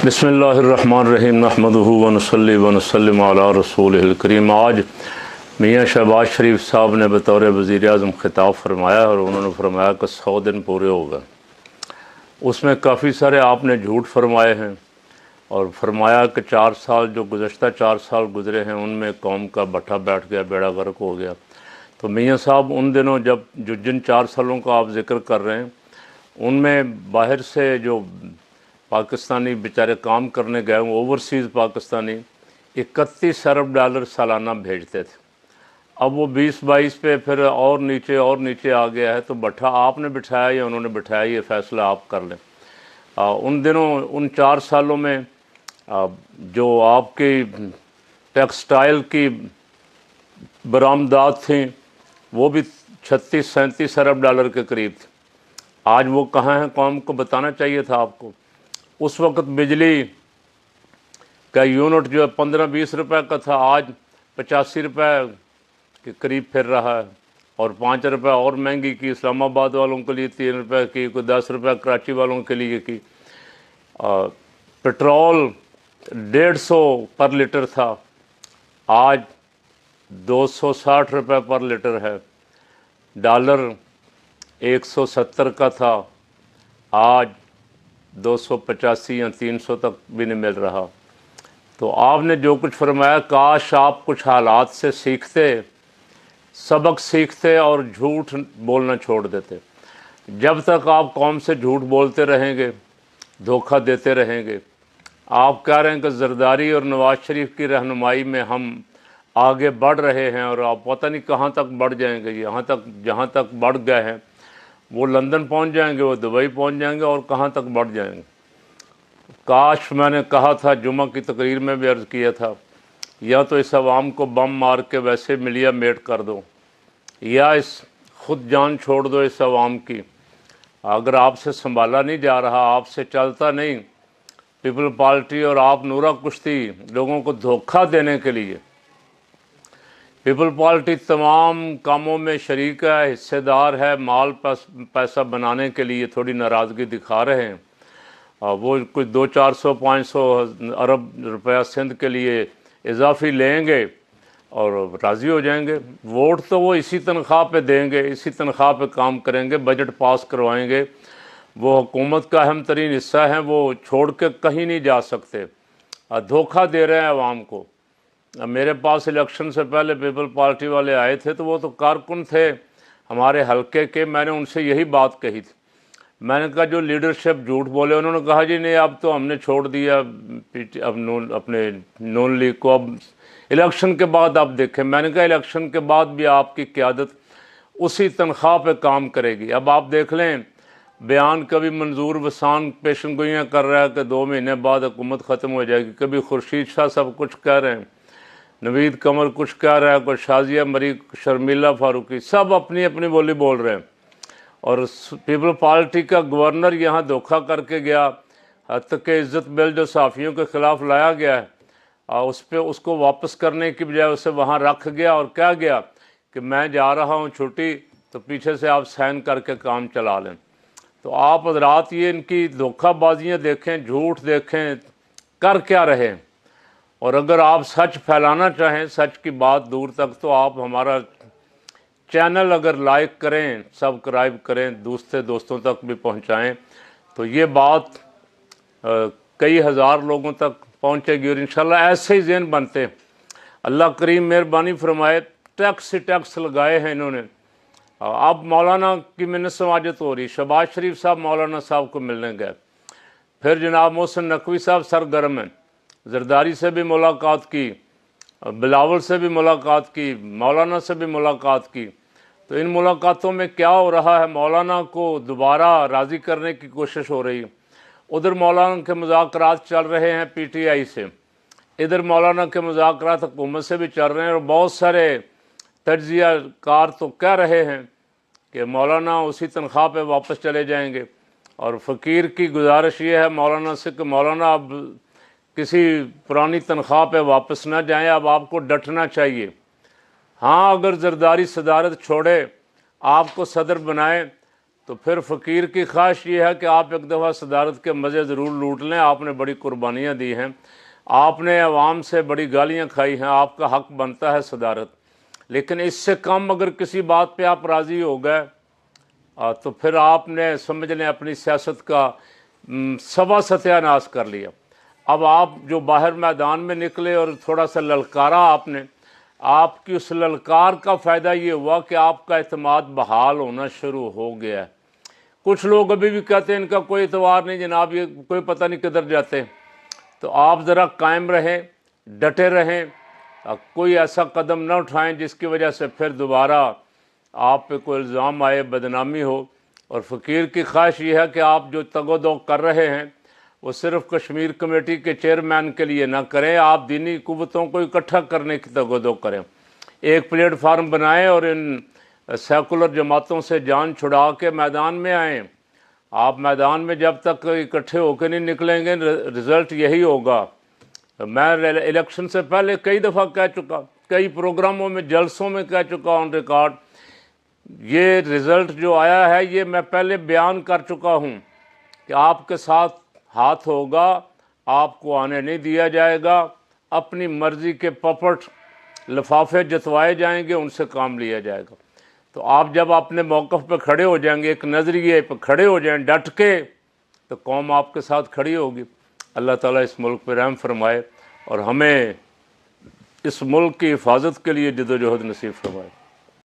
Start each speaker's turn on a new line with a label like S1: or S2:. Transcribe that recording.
S1: بسم اللہ الرحمن الرحیم نحمدہ ونصلی ونسلم علی رسولہ الکریم۔ آج میاں شہباز شریف صاحب نے بطور وزیر اعظم خطاب فرمایا اور انہوں نے فرمایا کہ 100 دن پورے ہو گئے۔ اس میں کافی سارے آپ نے جھوٹ فرمائے ہیں اور فرمایا کہ 4 سال جو گزشتہ 4 سال گزرے ہیں ان میں قوم کا بٹھا بیٹھ گیا، بیڑا غرق ہو گیا۔ تو میاں صاحب ان دنوں جن 4 سالوں کا آپ ذکر کر رہے ہیں ان میں باہر سے جو پاکستانی بیچارے کام کرنے گئے ہوں، اوورسیز پاکستانی 31 ارب ڈالر سالانہ بھیجتے تھے۔ اب وہ 20-22 پہ پھر اور نیچے آ گیا ہے۔ تو بٹھا آپ نے بٹھایا یا انہوں نے بٹھایا، یہ فیصلہ آپ کر لیں۔ ان دنوں ان 4 سالوں میں جو آپ کی ٹیکسٹائل کی برآمدات تھیں وہ بھی 36-37 ارب ڈالر کے قریب تھی۔ آج وہ کہاں ہیں؟ قوم کو بتانا چاہیے تھا آپ کو۔ اس وقت بجلی کا یونٹ جو ہے 15-20 روپے کا تھا، آج 85 روپے کے قریب پھر رہا ہے، اور 5 روپے اور مہنگی کی اسلام آباد والوں کے لیے، 3 روپے کی، کوئی 10 روپے کراچی والوں کے لیے کی۔ پٹرول 150 پر لیٹر تھا، آج 260 روپے پر لیٹر ہے۔ ڈالر 170 کا تھا، آج 285 یا 300 تک بھی نہیں مل رہا۔ تو آپ نے جو کچھ فرمایا، کاش آپ کچھ حالات سے سیکھتے، سبق سیکھتے اور جھوٹ بولنا چھوڑ دیتے۔ جب تک آپ قوم سے جھوٹ بولتے رہیں گے، دھوکہ دیتے رہیں گے۔ آپ کہہ رہے ہیں کہ زرداری اور نواز شریف کی رہنمائی میں ہم آگے بڑھ رہے ہیں، اور آپ پتہ نہیں کہاں تک بڑھ جائیں گے۔ یہاں تک جہاں تک بڑھ گئے ہیں، وہ لندن پہنچ جائیں گے، وہ دبئی پہنچ جائیں گے، اور کہاں تک بڑھ جائیں گے۔ کاش، میں نے کہا تھا جمعہ کی تقریر میں بھی عرض کیا تھا، یا تو اس عوام کو بم مار کے ویسے ملیا میٹ کر دو، یا خود جان چھوڑ دو اس عوام کی۔ اگر آپ سے سنبھالا نہیں جا رہا، آپ سے چلتا نہیں، پیپل پارٹی اور آپ نورہ کشتی لوگوں کو دھوکہ دینے کے لیے، پیپل پارٹی تمام کاموں میں شریک ہے، حصے دار ہے، مال پیسہ بنانے کے لیے تھوڑی ناراضگی دکھا رہے ہیں۔ وہ کچھ 200-400-500 ارب روپیہ سندھ کے لیے اضافی لیں گے اور راضی ہو جائیں گے۔ ووٹ تو وہ اسی تنخواہ پہ دیں گے، اسی تنخواہ پہ کام کریں گے، بجٹ پاس کروائیں گے۔ وہ حکومت کا اہم ترین حصہ ہیں، وہ چھوڑ کے کہیں نہیں جا سکتے۔ دھوکہ دے رہے ہیں عوام کو۔ میرے پاس الیکشن سے پہلے پیپل پارٹی والے آئے تھے، تو وہ تو کارکن تھے ہمارے حلقے کے۔ میں نے ان سے یہی بات کہی تھی، میں نے کہا جو لیڈرشپ جھوٹ بولے، انہوں نے کہا جی نہیں اب تو ہم نے چھوڑ دیا اب اپنے نون لیگ کو، اب الیکشن کے بعد آپ دیکھیں۔ میں نے کہا الیکشن کے بعد بھی آپ کی قیادت اسی تنخواہ پہ کام کرے گی۔ اب آپ دیکھ لیں، بیان کبھی منظور وسان پیشن گوئیاں کر رہا ہے کہ 2 مہینے بعد حکومت ختم ہو جائے گی، کبھی خورشید شاہ سب کچھ کہہ رہے ہیں، نوید قمر کچھ کہہ رہا ہے، کوئی شازیہ مریخ، شرمیلا فاروقی، سب اپنی اپنی بولی بول رہے ہیں۔ اور پیپل پارٹی کا گورنر یہاں دھوکہ کر کے گیا، حتیٰ کہ عزت بل جو صحافیوں کے خلاف لایا گیا ہے، اس کو واپس کرنے کی بجائے اسے وہاں رکھ گیا اور کہہ گیا کہ میں جا رہا ہوں چھٹی، تو پیچھے سے آپ سائن کر کے کام چلا لیں۔ تو آپ حضرات یہ ان کی دھوکہ بازیاں دیکھیں، جھوٹ دیکھیں، کر کیا رہے ہیں۔ اور اگر آپ سچ پھیلانا چاہیں، سچ کی بات دور تک، تو آپ ہمارا چینل اگر لائک کریں، سبسکرائب کریں، دوستوں تک بھی پہنچائیں، تو یہ بات کئی ہزار لوگوں تک پہنچے گی، اور انشاءاللہ ایسے ہی ذہن بنتے ہیں۔ اللہ کریم مہربانی فرمائے، ٹیکس لگائے ہیں انہوں نے۔ اب مولانا کی منت سماجت ہو رہی، شہباز شریف صاحب مولانا صاحب کو ملنے گئے، پھر جناب محسن نقوی صاحب سرگرم ہیں، زرداری سے بھی ملاقات کی، بلاول سے بھی ملاقات کی، مولانا سے بھی ملاقات کی۔ تو ان ملاقاتوں میں کیا ہو رہا ہے؟ مولانا کو دوبارہ راضی کرنے کی کوشش ہو رہی ہے۔ ادھر مولانا کے مذاکرات چل رہے ہیں پی ٹی آئی سے، ادھر مولانا کے مذاکرات حکومت سے بھی چل رہے ہیں، اور بہت سارے تجزیہ کار تو کہہ رہے ہیں کہ مولانا اسی تنخواہ پہ واپس چلے جائیں گے۔ اور فقیر کی گزارش یہ ہے مولانا سے کہ مولانا اب کسی پرانی تنخواہ پہ واپس نہ جائیں، اب آپ کو ڈٹنا چاہیے۔ ہاں، اگر زرداری صدارت چھوڑے، آپ کو صدر بنائے، تو پھر فقیر کی خواہش یہ ہے کہ آپ ایک دفعہ صدارت کے مزے ضرور لوٹ لیں. آپ نے بڑی قربانیاں دی ہیں, آپ نے عوام سے بڑی گالیاں کھائی ہیں, آپ کا حق بنتا ہے صدارت, لیکن اس سے کم اگر کسی بات پہ آپ راضی ہو گئے تو پھر آپ نے سمجھ لیں اپنی سیاست کا سوا ستیہ ناش کر لیا. اب آپ جو باہر میدان میں نکلے اور تھوڑا سا للکارا آپ نے, آپ کی اس للکار کا فائدہ یہ ہوا کہ آپ کا اعتماد بحال ہونا شروع ہو گیا ہے. کچھ لوگ ابھی بھی کہتے ہیں ان کا کوئی اعتبار نہیں جناب, یہ کوئی پتہ نہیں کدھر جاتے. تو آپ ذرا قائم رہیں, ڈٹے رہیں, کوئی ایسا قدم نہ اٹھائیں جس کی وجہ سے پھر دوبارہ آپ پہ کوئی الزام آئے, بدنامی ہو. اور فقیر کی خواہش یہ ہے کہ آپ جو تگ و دو کر رہے ہیں وہ صرف کشمیر کمیٹی کے چیئرمین کے لیے نہ کریں, آپ دینی قوتوں کو اکٹھا کرنے کی تگ و دو کریں. ایک پلیٹ فارم بنائیں اور ان سیکولر جماعتوں سے جان چھڑا کے میدان میں آئیں. آپ میدان میں جب تک اکٹھے ہو کے نہیں نکلیں گے رزلٹ یہی ہوگا. میں الیکشن سے پہلے کئی دفعہ کہہ چکا, کئی پروگراموں میں, جلسوں میں کہہ چکا آن ریکارڈ, یہ رزلٹ جو آیا ہے یہ میں پہلے بیان کر چکا ہوں کہ آپ کے ساتھ ہاتھ ہوگا, آپ کو آنے نہیں دیا جائے گا, اپنی مرضی کے پپٹ لفافے جتوائے جائیں گے, ان سے کام لیا جائے گا. تو آپ جب اپنے موقف پہ کھڑے ہو جائیں گے, ایک نظریے پہ کھڑے ہو جائیں ڈٹ کے, تو قوم آپ کے ساتھ کھڑی ہوگی. اللہ تعالیٰ اس ملک پہ رحم فرمائے اور ہمیں اس ملک کی حفاظت کے لیے جد و جہد نصیب فرمائے.